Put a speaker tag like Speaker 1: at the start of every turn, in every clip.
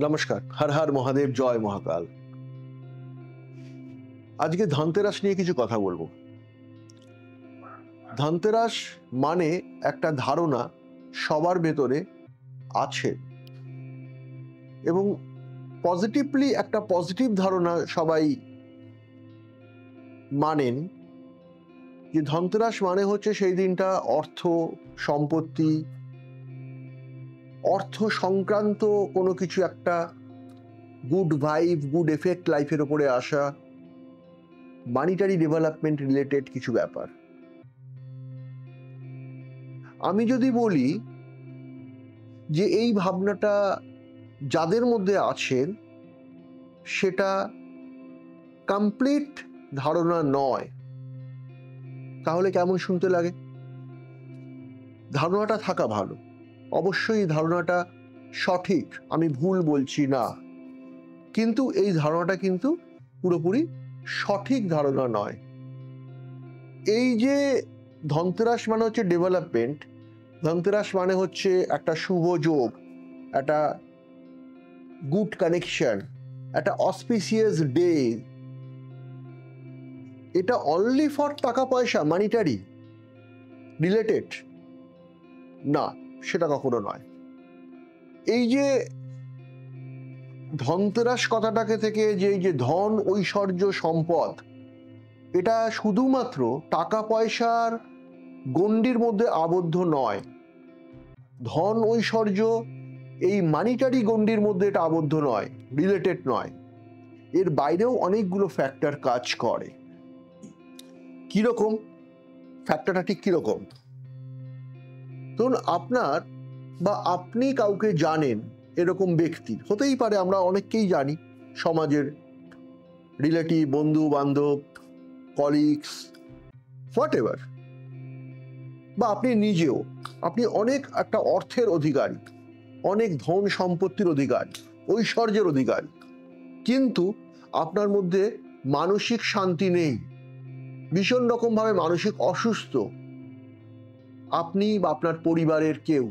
Speaker 1: নমস্কার, হর হর মহাদেব, জয় মহাকাল। আজকে ধনতেরাস নিয়ে কিছু কথা বলবো। ধনতেরাস মানে একটা ধারণা সবার ভেতরে আছে এবং পজিটিভলি একটা পজিটিভ ধারণা সবাই মানেন যে ধনতেরাস মানে হচ্ছে সেই দিনটা অর্থ, সম্পত্তি, অর্থ সংক্রান্ত কোনো কিছু একটা গুড ভাইব, গুড এফেক্ট লাইফের ওপরে আসা, মানিটারি ডেভেলপমেন্ট রিলেটেড কিছু ব্যাপার। আমি যদি বলি যে এই ভাবনাটা যাদের মধ্যে আছেন সেটা কমপ্লিট ধারণা নয়, তাহলে কেমন শুনতে লাগে? ধারণাটা থাকা ভালো, অবশ্যই ধারণাটা সঠিক, আমি ভুল বলছি না, কিন্তু এই ধারণাটা কিন্তু পুরোপুরি সঠিক ধারণা নয়। এই যে ধনতেরাস মানে হচ্ছে ডেভেলপমেন্ট, ধনতেরাস মানে হচ্ছে একটা শুভ যোগ, একটা গুড কানেকশন, একটা অসপিসিয়াস ডে। এটা অনলি ফর টাকা পয়সা, মানিটারি রিলেটেড না, সেটা কখনো নয়। এই যে ধনতেরাস কথাটাকে থেকে যে ধন, ঐশ্বর্য, সম্পদ, এটা শুধুমাত্র টাকা পয়সার গণ্ডির মধ্যে আবদ্ধ নয়। ধন, ঐশ্বর্য এই মানিটারি গণ্ডির মধ্যে এটা আবদ্ধ নয়, রিলেটেড নয়। এর বাইরেও অনেকগুলো ফ্যাক্টর কাজ করে। কিরকম ফ্যাক্টরটা? ঠিক কিরকম? ধরুন আপনার বা আপনি কাউকে জানেন, এরকম ব্যক্তি হতেই পারে, আমরা অনেককেই জানি, সমাজের রিলেটিভ, বন্ধু বান্ধব, কলিগস, হোয়াট এভার, বা আপনি নিজেও, আপনি অনেক একটা অর্থের অধিকারী, অনেক ধন সম্পত্তির অধিকারী, ঐশ্বর্যের অধিকারী, কিন্তু আপনার মধ্যে মানসিক শান্তি নেই, ভীষণ রকমভাবে মানসিক অসুস্থ, আপনি বা আপনার পরিবারের কেউ,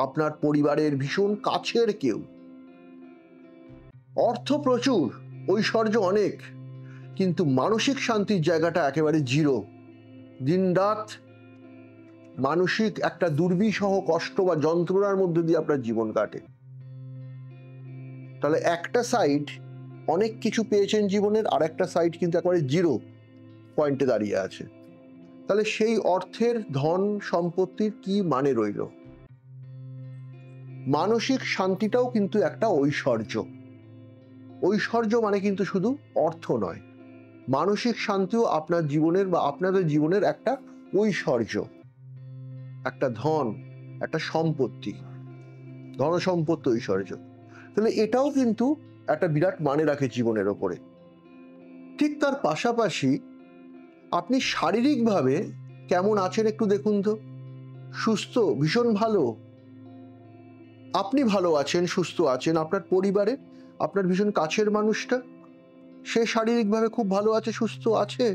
Speaker 1: আপনার পরিবারের ভীষণ কাছের কেউ, অর্থ প্রচুর, ঐশ্বর্য অনেক, কিন্তু মানসিক শান্তির জায়গাটা একেবারে জিরো। দিনরাত মানসিক একটা দুর্বিষহ কষ্ট বা যন্ত্রণার মধ্যে দিয়ে আপনার জীবন কাটে। তাহলে একটা সাইড অনেক কিছু পেয়েছেন জীবনের, আর একটা সাইড কিন্তু একেবারে জিরো পয়েন্টে দাঁড়িয়ে আছে। তাহলে সেই অর্থের, ধন সম্পত্তির কি মানে রইল? মানসিক শান্তিটাও কিন্তু একটা ঐশ্বর্য। ঐশ্বর্য মানে কিন্তু শুধু অর্থ নয়, মানসিক শান্তিও আপনার জীবনের বা আপনাদের জীবনের একটা ঐশ্বর্য, একটা ধন, একটা সম্পত্তি, ধন সম্পত্তি, ঐশ্বর্য। তাহলে এটাও কিন্তু একটা বিরাট মানে রাখে জীবনের ওপরে। ঠিক তার পাশাপাশি আপনি শারীরিকভাবে কেমন আছেন একটু দেখুন তো। সুস্থ, ভীষণ ভালো, আপনি ভালো আছেন, সুস্থ আছেন, আপনার পরিবারে আপনার ভীষণ কাছের মানুষটা সে শারীরিকভাবে খুব ভালো আছে, সুস্থ আছে,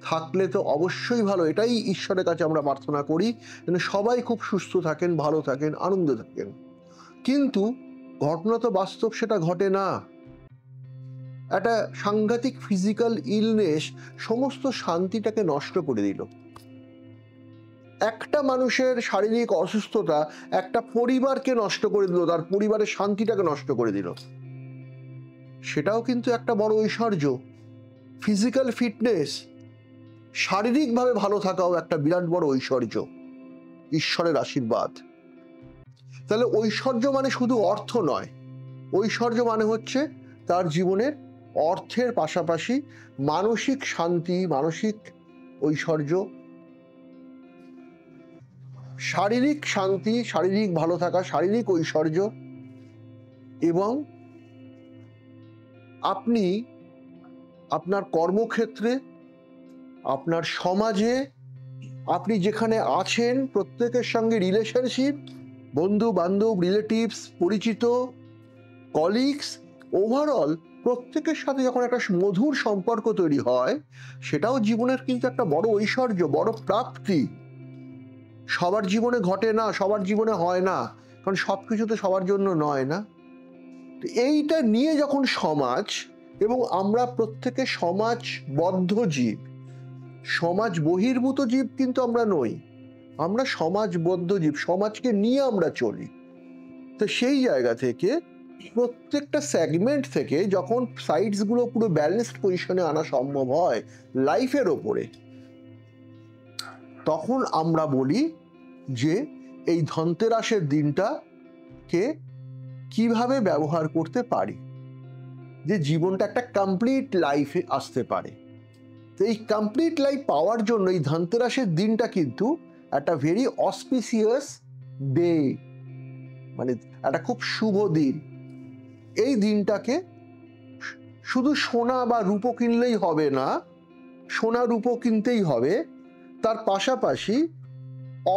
Speaker 1: থাকলে তো অবশ্যই ভালো। এটাই ঈশ্বরের কাছে আমরা প্রার্থনা করি, যেন সবাই খুব সুস্থ থাকেন, ভালো থাকেন, আনন্দে থাকেন। কিন্তু ঘটনা তো বাস্তব সেটা ঘটে না। একটা সাংঘাতিক ফিজিক্যাল ইলনেস সমস্ত শান্তিটাকে নষ্ট করে দিল। একটা মানুষের শারীরিক অসুস্থতা একটা পরিবারকে নষ্ট করে দিল, তার পরিবারের শান্তিটাকে নষ্ট করে দিল। সেটাও কিন্তু একটা বড় ঐশ্বর্য। ফিজিক্যাল ফিটনেস, শারীরিকভাবে ভালো থাকাও একটা বিরাট বড় ঐশ্বর্য, ঈশ্বরের আশীর্বাদ। তাহলে ঐশ্বর্য মানে শুধু অর্থ নয়, ঐশ্বর্য মানে হচ্ছে তার জীবনের অর্থের পাশাপাশি মানসিক শান্তি, মানসিক ঐশ্বর্য, শারীরিক শান্তি, শারীরিক ভালো থাকা, শারীরিক ঐশ্বর্য, এবং আপনি আপনার কর্মক্ষেত্রে, আপনার সমাজে, আপনি যেখানে আছেন প্রত্যেকের সঙ্গে রিলেশনশিপ, বন্ধু বান্ধব, রিলেটিভস, পরিচিত, কলিগস, ওভারঅল প্রত্যেকের সাথে যখন একটা মধুর সম্পর্ক তৈরি হয়, সেটাও জীবনের কিন্তু একটা বড় ঐশ্বর্য, বড় প্রাপ্তি। সবার জীবনে ঘটে না, সবার জীবনে হয় না, কারণ সবকিছু তো সবার জন্য নয় না। এইটা নিয়ে যখন সমাজ, এবং আমরা প্রত্যেকে সমাজবদ্ধ জীব, সমাজ বহির্ভূত জীব কিন্তু আমরা নই, আমরা সমাজবদ্ধ জীব, সমাজকে নিয়ে আমরা চলি। তো সেই জায়গা থেকে প্রত্যেকটা সেগমেন্ট থেকে যখন সাইডস গুলো পুরো ব্যালেন্সড পজিশনে আনা সম্ভব হয় লাইফের ওপরে, তখন আমরা বলি যে এই ধনতেরাসের দিনটাকে কিভাবে ব্যবহার করতে পারি, যে জীবনটা একটা কমপ্লিট লাইফে আসতে পারে। তো এই কমপ্লিট লাইফ পাওয়ার জন্য এই ধনতেরাসের দিনটা কিন্তু একটা ভেরি অসপিসিয়াস ডে, মানে একটা খুব শুভ দিন। এই দিনটাকে শুধু সোনা বা রূপো কিনলেই হবে না, সোনা রূপো কিনতেই হবে, তার পাশাপাশি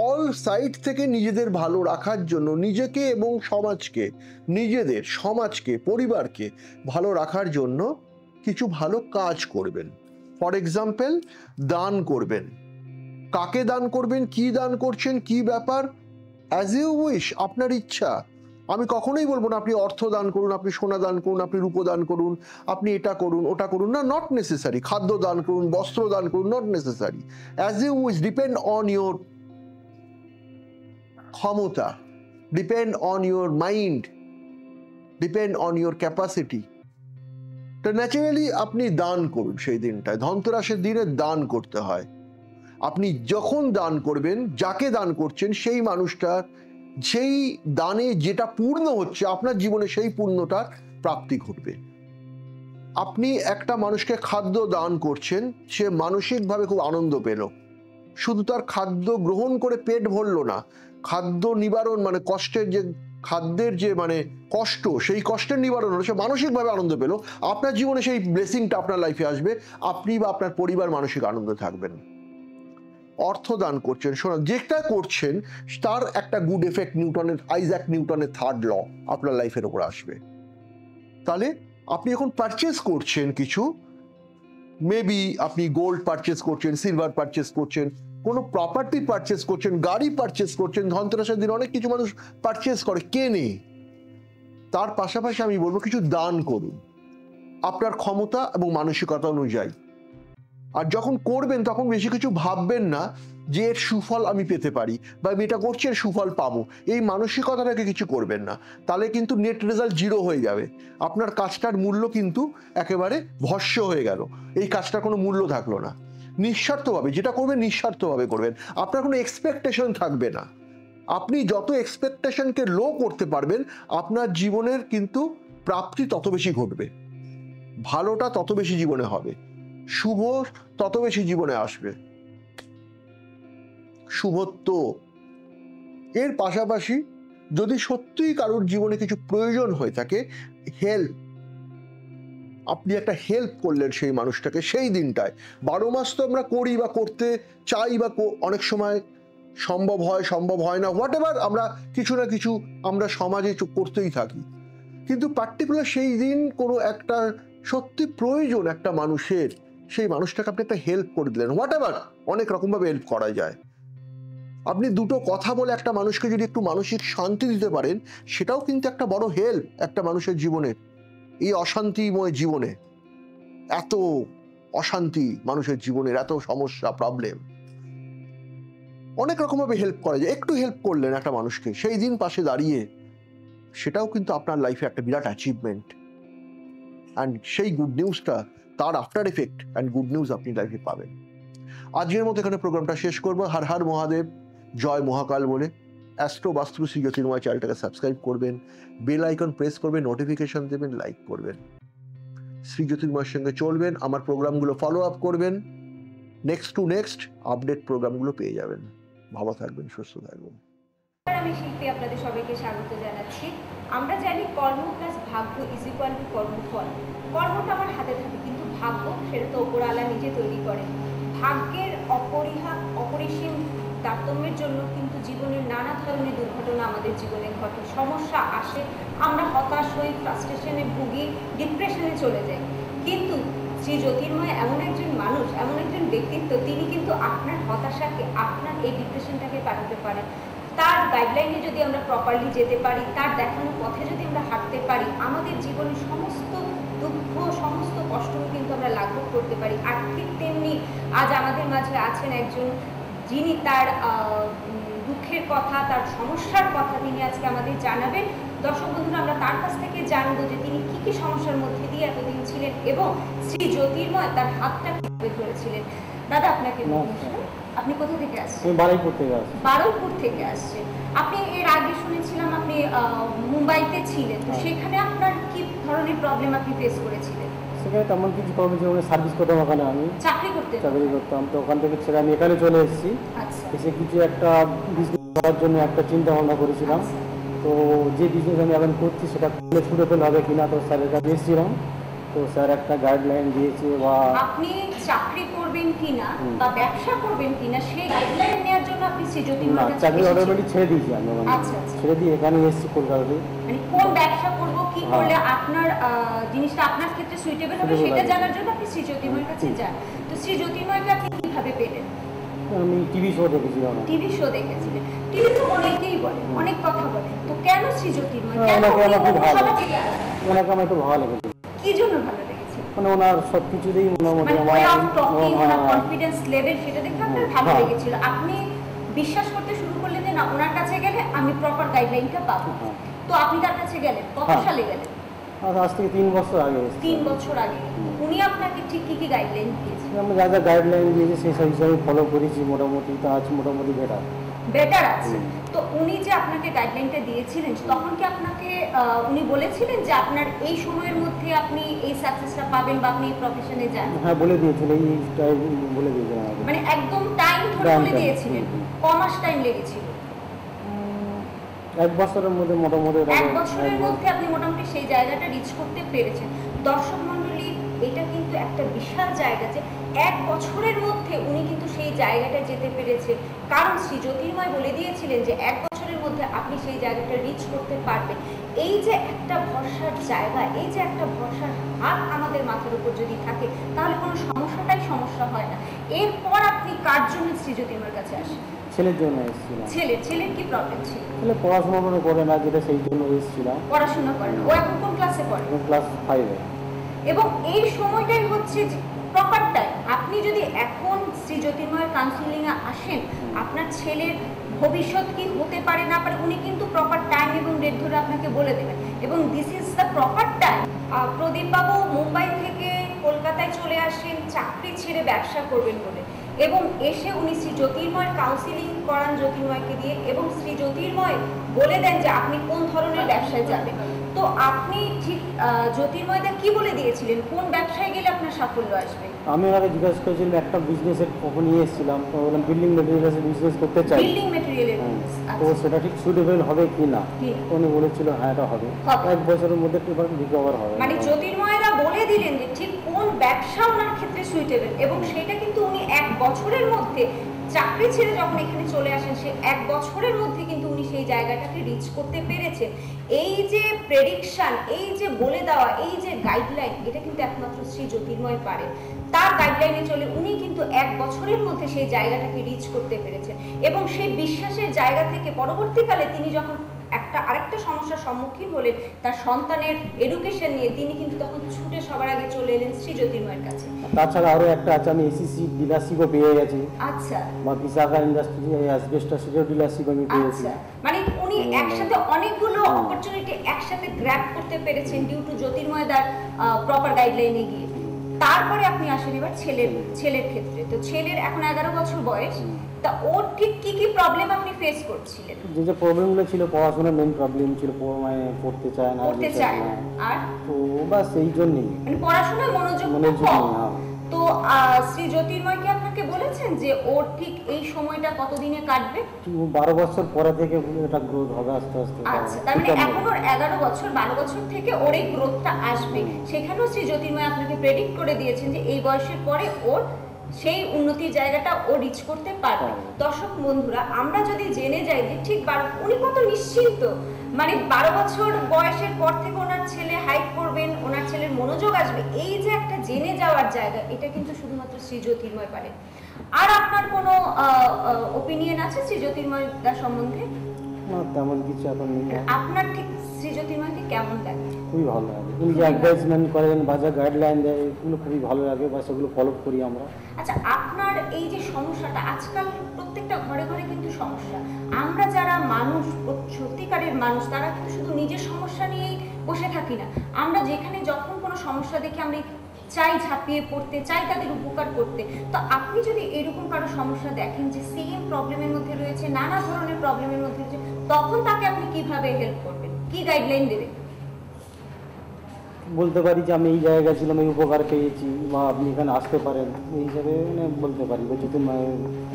Speaker 1: অল সাইড থেকে নিজেদের ভালো রাখার জন্য, নিজেকে এবং সমাজকে, নিজেদের সমাজকে পরিবারকে ভালো রাখার জন্য কিছু ভালো কাজ করবেন। ফর এক্সাম্পল, দান করবেন। কাকে দান করবেন, কি দান করছেন, কি ব্যাপার, অ্যাজ ইউ উইশ, আপনার ইচ্ছা। আমি কখনোই বলবো না আপনি অর্থ দান করুন, আপনি সোনা দান করুন, আপনি রূপো দান করুন, আপনি এটা করুন ওটা করুন, না, নট নেসেসারি। খাদ্য দান করুন, বস্ত্র দান করুন, not necessary. As you wish, depend on your ক্ষমতা, depend on your mind, depend on your capacity. তো ন্যাচারালি আপনি দান করুন সেই দিনটায়। ধনতেরাসের দিনে দান করতে হয়। আপনি যখন দান করবেন, যাকে দান করছেন সেই মানুষটার সেই দানে যেটা পূর্ণ হচ্ছে আপনার জীবনে, সেই পূর্ণটার প্রাপ্তি ঘটবে। আপনি একটা মানুষকে খাদ্য দান করছেন, সে মানসিকভাবে খুব আনন্দ পেল, শুধু তার খাদ্য গ্রহণ করে পেট ভরল না, খাদ্য নিবারণ মানে কষ্টের যে খাদ্যের যে মানে কষ্ট, সেই কষ্টের নিবারণ হলো, সে মানসিকভাবে আনন্দ পেল, আপনার জীবনে সেই ব্লেসিংটা আপনার লাইফে আসবে, আপনি বা আপনার পরিবার মানসিক আনন্দে থাকবেন। অর্থ দান করছেন, শোনা, যেটা করছেন তার একটা গুড এফেক্ট, আইজ্যাক নিউটনের থার্ড ল আপনার লাইফের উপর আসবে। তাহলে আপনি যখন পারচেস করছেন কিছু, মেবি আপনি গোল্ড পারচেস করছেন, সিলভার পারচেস করছেন, কোনো প্রপার্টি পারচেস করছেন, গাড়ি পারচেস করছেন, ধনতেরাসের দিন অনেক কিছু মানুষ পারচেস করে, কেনে। তার পাশাপাশি আমি বলবো কিছু দান করুন আপনার ক্ষমতা এবং মানসিকতা অনুযায়ী। আর যখন করবেন তখন বেশি কিছু ভাববেন না যে এর সুফল আমি পেতে পারি বা আমি এটা করছি এর সুফল পাবো, এই মানসিকতাটাকে কিছু করবেন না। তাহলে কিন্তু নেট রেজাল্ট 0 হয়ে যাবে, আপনার কাজটার মূল্য কিন্তু একেবারে ভস্য হয়ে গেল, এই কাজটার কোনো মূল্য থাকলো না। নিঃস্বার্থভাবে যেটা করবেন নিঃস্বার্থভাবে করবেন, আপনার কোনো এক্সপেকটেশন থাকবে না। আপনি যত এক্সপেকটেশনকে লো করতে পারবেন, আপনার জীবনের কিন্তু প্রাপ্তি তত বেশি ঘটবে, ভালোটা তত বেশি জীবনে হবে, শুভ তত বেশি জীবনে আসবে, শুভত্ব। এর পাশাপাশি যদি সত্যিই কারোর জীবনে কিছু প্রয়োজন হয়ে থাকে, হেল্প, আপনি একটা হেল্প করলেন সেই মানুষটাকে সেই দিনটায়। 12 মাস তো আমরা করি বা করতে চাই বা অনেক সময় সম্ভব হয়, সম্ভব হয় না, হোয়াট এভার, আমরা কিছু না কিছু আমরা সমাজে করতেই থাকি। কিন্তু পার্টিকুলার সেই দিন কোনো একটা সত্যি প্রয়োজন একটা মানুষের, সেই মানুষটাকে আপনি একটা হেল্প করে দিলেন, হোয়াট এভার, অনেক রকমভাবে হেল্প করা যায়। আপনি দুটো কথা বলে একটা মানুষকে যদি একটু মানসিক শান্তি দিতে পারেন, সেটাও কিন্তু একটা বড় হেল্প একটা মানুষের জীবনে। এই অশান্তিময় জীবনে, এত অশান্তি মানুষের জীবনের, এত সমস্যা, প্রবলেম, অনেক রকমভাবে হেল্প করা যায়। একটু হেল্প করলেন একটা মানুষকে সেই দিন পাশে দাঁড়িয়ে, সেটাও কিন্তু আপনার লাইফে একটা বিরাট অ্যাচিভমেন্ট। অ্যান্ড সেই গুড নিউজটা, তার after effect and good news আপনি লাইফে পাবেন। আজকের মতো এখানে প্রোগ্রামটা শেষ করবো। হর হর মহাদেব, জয় মহাকাল বলে অ্যাস্ট্রো বাস্তু শ্রী জ্যোতির্ময় চ্যানেলটাকে সাবস্ক্রাইব করবেন, বেল আইকন প্রেস করবেন, নোটিফিকেশন দেবেন, লাইক করবেন, শ্রী জ্যোতির্ময়ের সঙ্গে চলবেন, আমার প্রোগ্রামগুলো ফলো আপ করবেন, নেক্সট টু নেক্সট আপডেট প্রোগ্রামগুলো পেয়ে যাবেন। ভালো থাকবেন, সুস্থ থাকবেন।
Speaker 2: আমি শিল্পী, আপনাদের সবাইকে স্বাগত জানাচ্ছি। আমরা জানি কর্ম প্লাস ভাগ্য ইজ ইকুয়াল টু কর্মফল। কর্মটা আমার হাতে থাকে, কিন্তু ভাগ্য সেটা তো ওপরওয়ালা নিজে তৈরি করে। ভাগ্যের অপরিসীম তারতম্যের জন্য কিন্তু জীবনের নানা ধরনের দুর্ঘটনা আমাদের জীবনে ঘটে, সমস্যা আসে, আমরা হতাশ হই, ফ্রাস্ট্রেশনে ভুগি, ডিপ্রেশনে চলে যাই। কিন্তু শ্রী জ্যোতির্ময় এমন একজন মানুষ, এমন একজন ব্যক্তিত্ব, তিনি কিন্তু আপনার হতাশাকে, আপনার এই ডিপ্রেশনটাকে কাটাতে পারেন। তার গাইডলাইনে যদি আমরা প্রপারলি যেতে পারি, তার দেখানো পথে যদি আমরা হাঁটতে পারি, আমাদের জীবনের সমস্ত দুঃখ, সমস্ত কষ্টকে কিন্তু আমরা লাঘব করতে পারি। আর ঠিক তেমনি আজ আমাদের মাঝে আছেন একজন যিনি তার দুঃখের কথা, তার সমস্যার কথা তিনি আজকে আমাদের জানাবেন। দর্শক বন্ধুরা, আমরা তার কাছ থেকে জানবো যে তিনি কি কি সমস্যার মধ্যে দিয়ে এতদিন ছিলেন এবং শ্রী জ্যোতির্ময় তার হাতটা কিভাবে ধরেছিলেন। দাদা, আপনাকে আপনি কোথা থেকে আসছেন?
Speaker 3: বারুইপুর থেকে আসছি।
Speaker 2: বারুইপুর থেকে আসছেন। আপনি এর আগে শুনেছিলাম আপনি মুম্বাইতে ছিলেন, তো সেখানে আপনার কি ধরনের প্রবলেম আপনি ফেস করেছিলেন?
Speaker 3: সেখানে তেমন কিছু প্রবলেম ছিল না, সার্ভিস করতাম ওখানে, আমি চাকরি করতাম। তো ওখান থেকে ছেড়ে আমি এখানে চলে এসেছি। এসে কিছু একটা বিজনেস করার জন্য একটা চিন্তা ভাবনা করেছিলাম। তো যে বিজনেস আমি এখন করছি সেটা করলে সুটেবল হবে কিনা, তো স্যারের কাছে এসেছিলাম। তো স্যার একটা গাইডলাইন দিয়েছে, বা
Speaker 2: আপনি চাকরি করবেন কিনা বা ব্যবসা করবেন কিনা সেই গাইডলাইন নেওয়ার জন্য আপনি শ্রী জ্যোতির্ময় কাছে
Speaker 3: চাকরি অলরেডি ছেড়ে দিয়েছি আমি। ছেড়ে দিয়ে এখানে এসেছি কলকাতাতে।
Speaker 2: মানে কোন ব্যবসা করব, কি করলে আপনার জিনিসটা আপনার ক্ষেত্রে সুইটেবল হবে সেটা জানার জন্য আপনি শ্রী জ্যোতির্ময়ের কাছে যান। তো শ্রী জ্যোতির্ময়কে আপনি কিভাবে পেলেন?
Speaker 3: আমি টিভি শো দেখেছিলাম।
Speaker 2: টিভি শো দেখেছিলেন? টিভি তো অনেকেই বলে, অনেক কথা বলে, তো কেন শ্রী জ্যোতির্ময়?
Speaker 3: ওনাকে আমার খুব ভালো লেগেছে।
Speaker 2: কি জন্য ভালো লেগেছে?
Speaker 3: মানে ওনার সবকিছুতেই মোটামুটি
Speaker 2: আমার কনফিডেন্স লেভেল সেটা দেখে আপনার ভালো লেগেছিল। আপনি বিশ্বাস করতে শুরু করলেন যে না, ওনার কাছে গেলে আমি প্রপার গাইডলাইনটা পাবো। তো আপনি তার কাছে গেলেন, কত সালে গেলেন?
Speaker 3: আজ থেকে 3 বছর আগে।
Speaker 2: 3 বছর আগে উনি আপনাকে ঠিক কি কি গাইডলাইন দিয়েছেন?
Speaker 3: আমি যা যা গাইডলাইন দিয়েছি সেই সব হিসাবে ফলো করেছি মোটামুটি। তা আজ মোটামুটি
Speaker 2: বেটার আছে। তো উনি যে আপনাকে গাইডলাইনটা দিয়েছিলেন, তখন কি আপনাকে উনি বলেছিলেন যে আপনার এই সময়ের মধ্যে আপনি এই সাকসেসটা পাবেন বা আপনি এই প্রফেশনে যান?
Speaker 3: হ্যাঁ, বলে দিয়েছিলেন, এই টাইম বলে দিয়েছিলেন।
Speaker 2: মানে একদম টাইম ধরে বলে দিয়েছিলেন? ক মাস টাইম লেগেছিল?
Speaker 3: 1 বছরের মধ্যে মোটামুটি।
Speaker 2: 1 বছরের মধ্যে আপনি মোটামুটি সেই জায়গাটা রিচ করতে পেরেছেন। দর্শক মণ্ডলী, এটা কিন্তু একটা বিশাল জায়গা যে 1 বছরের মধ্যে উনি কিন্তু সেই জায়গাটা যেতে পেরেছেন। কারণ শ্রী জ্যোতির্ময় বলে দিয়েছিলেন যে 1 বছরের মধ্যে আপনি সেই জায়গাটা রিচ করতে পারবেন। এই যে একটা ভরসার জায়গা, এই যে একটা ভরসার হাত আমাদের মাথার উপর যদি থাকে, তাহলে কোনো সমস্যাটাই সমস্যা হয় না। এরপর আপনি কার জন্য শ্রী জ্যোতির্ময়ের কাছে আসেন?
Speaker 3: ছেলের জন্য এসেছিলাম।
Speaker 2: ছেলের কি প্রবলেম ছিল?
Speaker 3: ছেলে পড়াশোনা করে না, যেটা সেই জন্য এসেছিলাম।
Speaker 2: পড়াশোনা করে না? ও এখন কোন ক্লাসে পড়ে?
Speaker 3: ক্লাস 5-এ।
Speaker 2: এবং এই সময়টাই হচ্ছে প্রপার টাইম। আপনি যদি এখন শ্রী জ্যোতির্ময়ের কাউন্সিলিং এ আসেন, আপনার ছেলের ভবিষ্যৎ কি হতে পারে না পারে উনি কিন্তু প্রপার টাইম এবং ডেট ধরে আপনাকে বলে দেবেন। এবং this is the proper time. Pradip বাবু মুম্বাই থেকে কলকাতায় চলে আসেন চাকরি ছেড়ে ব্যবসা করবেন বলে, এবং এসে উনি শ্রী জ্যোতির্ময়ের কাউন্সিলিং করান জ্যোতির্ময়কে দিয়ে, এবং শ্রী জ্যোতির্ময় বলে দেন যে আপনি কোন ধরনের ব্যবসায় যাবেন। তো আপনি ঠিক জ্যোতির্ময়দা কি বলে দিয়েছিলেন কোন ব্যবসায় গেলে আপনার সাফল্য আসবে?
Speaker 3: আমি আগে জিজ্ঞাসা করেছিলাম, একটা বিজনেসের কখন নিয়ে এসেছিলাম, তো বললাম বিল্ডিং ম্যাটেরিয়ালসের বিজনেস করতে চাই।
Speaker 2: বিল্ডিং ম্যাটেরিয়ালের বিজনেস,
Speaker 3: তো সেটা ঠিক সুটেবল হবে কি না, উনি বলেছিল হ্যাঁ এটা হবে, 1 বছরের মধ্যে রিকভার হবে।
Speaker 2: মানে জ্যোতির্ময়দা বলে দিলেন যে ঠিক কোন ব্যবসা ওনার ক্ষেত্রে সুইটেবল, এবং সেটা কিন্তু উনি 1 বছরের মধ্যে চাকরি ছেড়ে যখন এখানে চলে আসেন, সে 1 বছরের মধ্যে কিন্তু উনি সেই জায়গাটাকে রিচ করতে পেরেছেন। এই যে প্রেডিকশন, এই যে বলে দেওয়া, এই যে গাইডলাইন, এটা কিন্তু একমাত্র শ্রী জ্যোতির্ময় পারে। তার গাইডলাইনে চলে উনি কিন্তু 1 বছরের মধ্যে সেই জায়গাটাকে রিচ করতে পেরেছেন, এবং সেই বিশ্বাসের জায়গা থেকে পরবর্তীকালে তিনি যখন আরেকটা সমস্যার সম্মুখীন হলেন তার সন্তানের এডুকেশন নিয়ে, তিনি কিন্তু তখন ছুটে সবার আগে চলে এলেন শ্রী জ্যোতির্ময়ের কাছে।
Speaker 3: তাছাড়া আরো একটা আছে, আমি এসিসি ডিলারশিপও পেয়ে গেছি।
Speaker 2: আচ্ছা,
Speaker 3: বা বিশাখা ইন্ডাস্ট্রি অ্যাসবেস্টসের ডিলারশিপ আমি পেয়েছি।
Speaker 2: মানে উনি একসাথে অনেকগুলো অপরচুনিটি একসাথে গ্র্যাব করতে পেরেছেন ডিউ টু জ্যোতির্ময়দার প্রপার গাইডলাইনে গিয়ে। তারপরে আপনি আসেন এবার ছেলের ক্ষেত্রে। তো ছেলের এখন 11 বছর বয়স, তা ওর ঠিক কি কি প্রবলেম আপনি ফেস করছিলেন?
Speaker 3: যে প্রবলেমগুলো ছিল, পড়াশোনার মেইন প্রবলেম ছিল, পড়তে চায় না।
Speaker 2: আর
Speaker 3: তো বাস এই জন্যই,
Speaker 2: মানে পড়াশোনায় মনোযোগ কম। তো শ্রী জ্যোতির্ময় কি আপনাকে বলেছেন যে ওর ঠিক এই সময়টা কতদিনে কাটবে?
Speaker 3: 12 বছর পরে থেকে এটা গ্রোথ হবে আস্তে আস্তে।
Speaker 2: আচ্ছা, তার মানে এখন ওর 11 বছর, 12 বছর থেকে ওর এই গ্রোথটা আসবে। সেখানেও শ্রী জ্যোতির্ময় আপনাকে প্রেডিক্ট করে দিয়েছেন যে এই বয়সের পরে ওর সেই উন্নতির জায়গাটা ও রিচ করতে পারবে। দর্শক বন্ধুরা, আমরা যদি জেনে যাই যে ঠিক উনি কত নিশ্চিন্ত, মানে 12 বছর বয়সের পর থেকে ওনার ছেলে হাইট করবেন, ওনার ছেলের মনোযোগ আসবে, এই যে একটা জেনে যাওয়ার জায়গা, এটা কিন্তু শুধুমাত্র শ্রী জ্যোতির্ময় পারে। আর আপনার কোনো ওপিনিয়ন আছে শ্রী জ্যোতির্ময় সম্বন্ধে?
Speaker 3: না তেমন কিছু এখন নেই।
Speaker 2: আপনার ঠিক শ্রী জ্যোতির্ময়কে কেমন লাগে?
Speaker 3: খুবই ভালো লাগে, উনি যে অ্যাডভাইসমেন্ট করেন বা যা গাইডলাইন দেয় এগুলো খুবই ভালো লাগে বা সেগুলো ফলো করি আমরা।
Speaker 2: আচ্ছা, আপনার এই যে সমস্যাটা, আজকাল প্রত্যেকটা ঘরে ঘরে কিন্তু সমস্যা, আমরা যারা মানুষ, সত্যিকারের মানুষ, তারা কিন্তু শুধু নিজের সমস্যা নিয়েই বসে থাকি না। আমরা যেখানে যখন কোনো সমস্যা দেখি আমরা চাই ঝাঁপিয়ে পড়তে, চাই তাদের উপকার করতে। তো আপনি যদি এরকম কারো সমস্যা দেখেন যে সেম প্রবলেমের মধ্যে রয়েছে, নানা ধরনের প্রবলেমের মধ্যে রয়েছে, তখন তাকে আপনি কিভাবে হেল্প করবেন, কি গাইডলাইন দেবেন?
Speaker 3: বলতে পারি যে আমি এই জায়গায় ছিলাম, এই উপকার পেয়েছি, বা আপনি এখানে আসতে পারেন, এই হিসাবে বলতে পারি।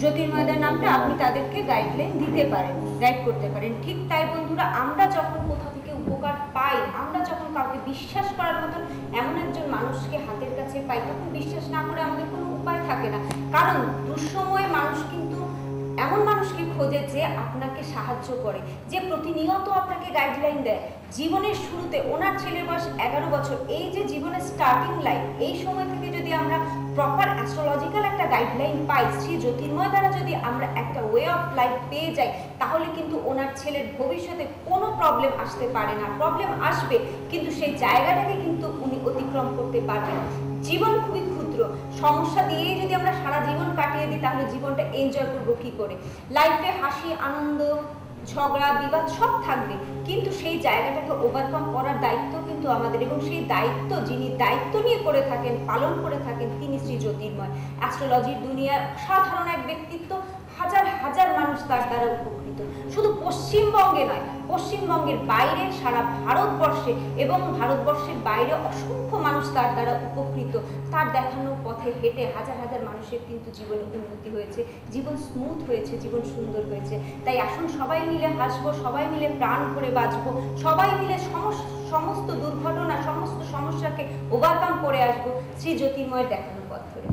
Speaker 2: জ্যোতির্ময়দের নামটা আপনি তাদেরকে গাইডলাইন দিতে পারেন, গাইড করতে পারেন। ঠিক তাই বন্ধুরা, আমরা যখন কোথা থেকে উপকার পাই, আমরা যখন কাউকে বিশ্বাস করার মতন এমন একজন মানুষকে হাতের কাছে পাই, তখন বিশ্বাস না করে আমাদের কোনো উপায় থাকে না। কারণ দুঃসময়ে মানুষ কিন্তু এমন মানুষকে খোঁজে যে আপনাকে সাহায্য করে, যে প্রতিনিয়ত আপনাকে গাইডলাইন দেয়। জীবনের শুরুতে ওনার ছেলের বয়স 11 বছর, এই যে জীবনের স্টার্টিং লাইফ, এই সময় থেকে যদি আমরা প্রপার অ্যাস্ট্রোলজিক্যাল একটা গাইডলাইন পাই, শ্রী জ্যোতির্ময় দ্বারা যদি আমরা একটা ওয়ে অফ লাইফ পেয়ে যাই, তাহলে কিন্তু ওনার ছেলের ভবিষ্যতে কোনো প্রবলেম আসতে পারে না। প্রবলেম আসবে, কিন্তু সেই জায়গাটাকে কিন্তু উনি অতিক্রম করতে পারবেন। জীবন খুবই ক্ষুদ্র, সমস্যা দিয়েই যদি আমরা সারা জীবন কাটিয়ে দিই, তাহলে জীবনটা এনজয় করবো কি করে? লাইফে হাসি, আনন্দ, ঝগড়া, বিবাদ সব থাকবে, কিন্তু সেই জায়গাটাকে ওভারকাম করার দায়িত্ব কিন্তু আমাদের। এবং সেই দায়িত্ব যিনি দায়িত্ব নিয়ে করে থাকেন, পালন করে থাকেন, তিনি শ্রী জ্যোতির্ময়। অ্যাস্ট্রোলজির দুনিয়ার সাধারণ এক ব্যক্তিত্ব, হাজার হাজার মানুষ তার দ্বারা উপকৃত। শুধু পশ্চিমবঙ্গে নয়, পশ্চিমবঙ্গের বাইরে সারা ভারতবর্ষে এবং ভারতবর্ষের বাইরে অসংখ্য মানুষ তার দ্বারা উপকৃত। তার দেখানো পথে হেঁটে হাজার হাজার মানুষের কিন্তু জীবনে উন্নতি হয়েছে, জীবন স্মুথ হয়েছে, জীবন সুন্দর হয়েছে। তাই আসুন সবাই মিলে হাসবো, সবাই মিলে প্রাণ করে বাঁচবো, সবাই মিলে সমস্ত দুর্ঘটনা, সমস্ত সমস্যাকে ওভারকাম করে আসবো শ্রী জ্যোতির্ময়ের দেখানো পথ ধরে।